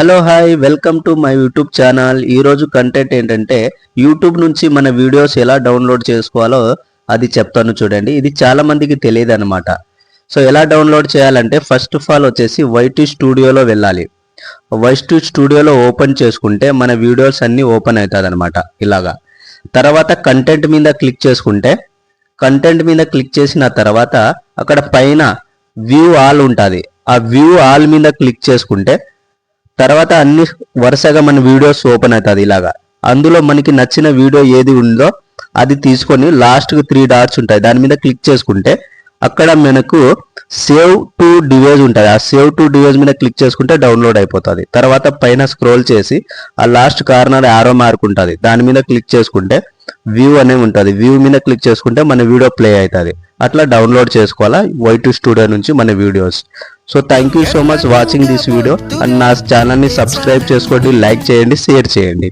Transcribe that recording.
Hello hi welcome to my YouTube channel. ఈరోజు content ఏంటంటే YouTube నుంచి మన వీడియోస్ ఎలా డౌన్లోడ్ చేసుకోవాలో అది చెప్తాను చూడండి. ఇది చాలా మందికి తెలియదు అనమాట. సో ఎలా డౌన్లోడ్ చేయాలంటే ఫస్ట్ ఆఫ్ ఆల్ వచ్చేసి వైటీ స్టూడియోలో వెళ్ళాలి. వైటీ స్టూడియోలో ఓపెన్ చేసుకుంటే మన వీడియోస్ అన్నీ ఓపెన్ అవుతుంది అనమాట ఇలాగా. తర్వాత కంటెంట్ మీద క్లిక్ చేసుకుంటే కంటెంట్ మీద క్లిక్ చేసిన తర్వాత అక్కడ పైన వ్యూ ఆల్ ఉంటుంది. ఆ వ్యూ ఆల్ మీద క్లిక్ చేసుకుంటే తర్వాత అన్ని వరుసగా మన వీడియోస్ ఓపెన్ అవుతుంది ఇలాగా. అందులో మనకి నచ్చిన వీడియో ఏది ఉందో అది తీసుకొని లాస్ట్కి 3 డాట్స్ ఉంటాయి, దాని మీద క్లిక్ చేసుకుంటే అక్కడ మనకు సేవ్ టు డివైస్ ఉంటుంది. ఆ సేవ్ టు డివైస్ మీద క్లిక్ చేసుకుంటే డౌన్లోడ్ అయిపోతుంది. తర్వాత పైన స్క్రోల్ చేసి ఆ లాస్ట్ కార్నర్ యారో మార్క్ ఉంటుంది, దాని మీద క్లిక్ చేసుకుంటే వ్యూ అనేవి ఉంటుంది. వ్యూ మీద క్లిక్ చేసుకుంటే మన వీడియో ప్లే అవుతుంది. అట్లా డౌన్లోడ్ చేసుకోవాలా వైటీ స్టూడియో నుంచి మన videos. So thank you so much watching this video. And నా ఛానల్ని సబ్స్క్రైబ్ చేసుకోండి, లైక్ చేయండి, షేర్ చేయండి.